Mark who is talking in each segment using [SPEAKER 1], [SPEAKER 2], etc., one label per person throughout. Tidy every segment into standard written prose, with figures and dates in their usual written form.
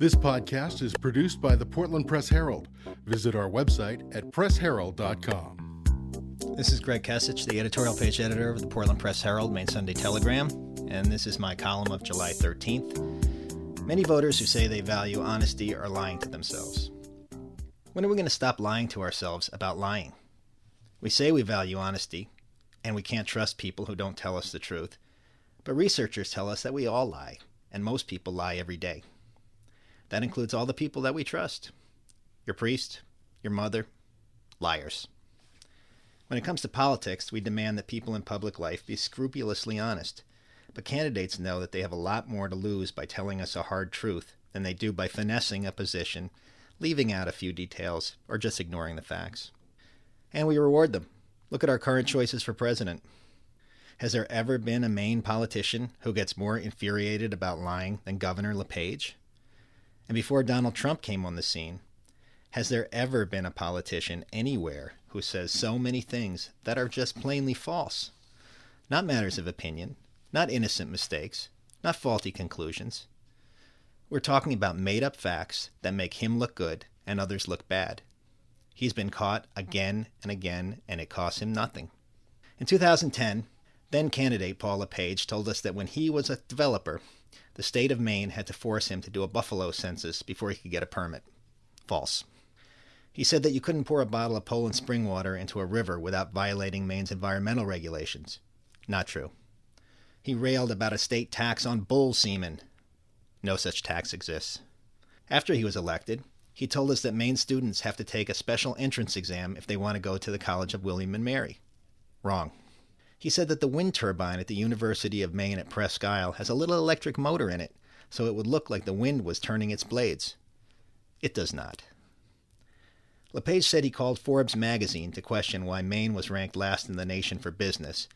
[SPEAKER 1] This podcast is produced by the Portland Press Herald. Visit our website at pressherald.com.
[SPEAKER 2] This is Greg Kesich, the editorial page editor of the Portland Press Herald, Maine Sunday Telegram, and this is my column of July 13th. Many voters who say they value honesty are lying to themselves. When are we going to stop lying to ourselves about lying? We say we value honesty, and we can't trust people who don't tell us the truth. But researchers tell us that we all lie, and most people lie every day. That includes all the people that we trust. Your priest, your mother, liars. When it comes to politics, we demand that people in public life be scrupulously honest. But candidates know that they have a lot more to lose by telling us a hard truth than they do by finessing a position, leaving out a few details, or just ignoring the facts. And we reward them. Look at our current choices for president. Has there ever been a Maine politician who gets more infuriated about lying than Governor LePage? And before Donald Trump came on the scene, has there ever been a politician anywhere who says so many things that are just plainly false? Not matters of opinion, not innocent mistakes, not faulty conclusions. We're talking about made-up facts that make him look good and others look bad. He's been caught again and again, and it costs him nothing. In 2010, then-candidate Paul LePage told us that when he was a developer, the state of Maine had to force him to do a buffalo census before he could get a permit. False. He said that you couldn't pour a bottle of Poland spring water into a river without violating Maine's environmental regulations. Not true. He railed about a state tax on bull semen. No such tax exists. After he was elected, he told us that Maine students have to take a special entrance exam if they want to go to the College of William and Mary. Wrong. He said that the wind turbine at the University of Maine at Presque Isle has a little electric motor in it, so it would look like the wind was turning its blades. It does not. LePage said he called Forbes magazine to question why Maine was ranked last in the nation for business,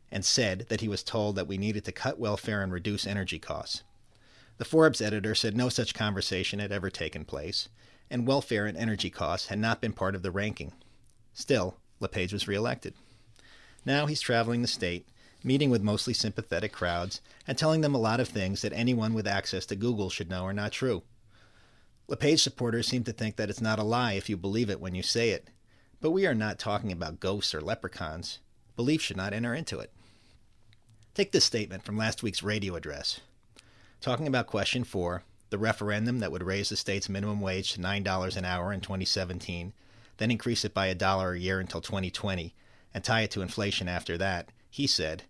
[SPEAKER 2] and said that he was told that we needed to cut welfare and reduce energy costs. The Forbes editor said no such conversation had ever taken place, and welfare and energy costs had not been part of the ranking. Still, LePage was reelected. Now he's traveling the state, meeting with mostly sympathetic crowds, and telling them a lot of things that anyone with access to Google should know are not true. LePage supporters seem to think that it's not a lie if you believe it when you say it. But we are not talking about ghosts or leprechauns. Belief should not enter into it. Take this statement from last week's radio address. Talking about question 4, the referendum that would raise the state's minimum wage to $9 an hour in 2017, then increase it by $1 a year until 2020, and tie it to inflation after that, he said,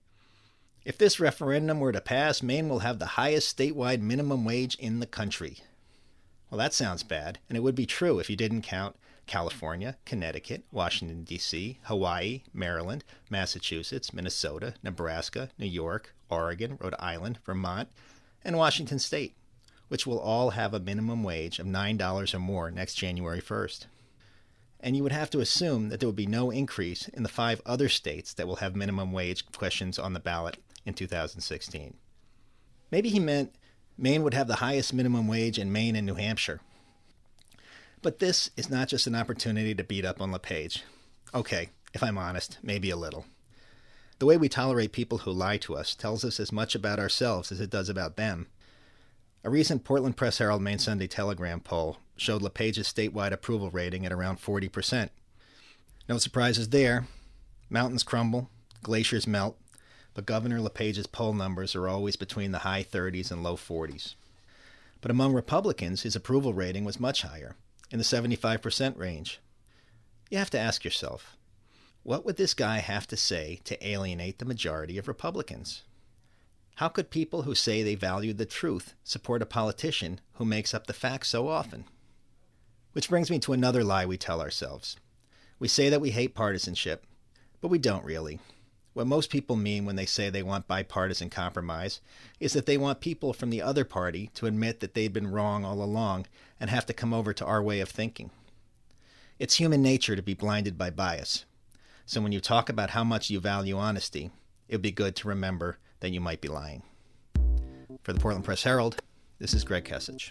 [SPEAKER 2] "If this referendum were to pass, Maine will have the highest statewide minimum wage in the country." Well, that sounds bad, and it would be true if you didn't count California, Connecticut, Washington, D.C., Hawaii, Maryland, Massachusetts, Minnesota, Nebraska, New York, Oregon, Rhode Island, Vermont, and Washington State, which will all have a minimum wage of $9 or more next January 1st. And you would have to assume that there would be no increase in the 5 other states that will have minimum wage questions on the ballot in 2016. Maybe he meant Maine would have the highest minimum wage in Maine and New Hampshire. But this is not just an opportunity to beat up on LePage. Okay, if I'm honest, maybe a little. The way we tolerate people who lie to us tells us as much about ourselves as it does about them. A recent Portland Press Herald Maine Sunday Telegram poll showed LePage's statewide approval rating at around 40%. No surprises there. Mountains crumble, glaciers melt, but Governor LePage's poll numbers are always between the high 30s and low 40s. But among Republicans, his approval rating was much higher, in the 75% range. You have to ask yourself, what would this guy have to say to alienate the majority of Republicans? How could people who say they value the truth support a politician who makes up the facts so often? Which brings me to another lie we tell ourselves. We say that we hate partisanship, but we don't really. What most people mean when they say they want bipartisan compromise is that they want people from the other party to admit that they've been wrong all along and have to come over to our way of thinking. It's human nature to be blinded by bias. So when you talk about how much you value honesty, it would be good to remember that you might be lying. For the Portland Press Herald, this is Greg Kesich.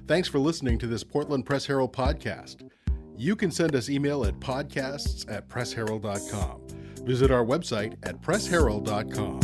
[SPEAKER 1] Thanks for listening to this Portland Press Herald podcast. You can send us email at podcasts@pressherald.com. Visit our website at pressherald.com.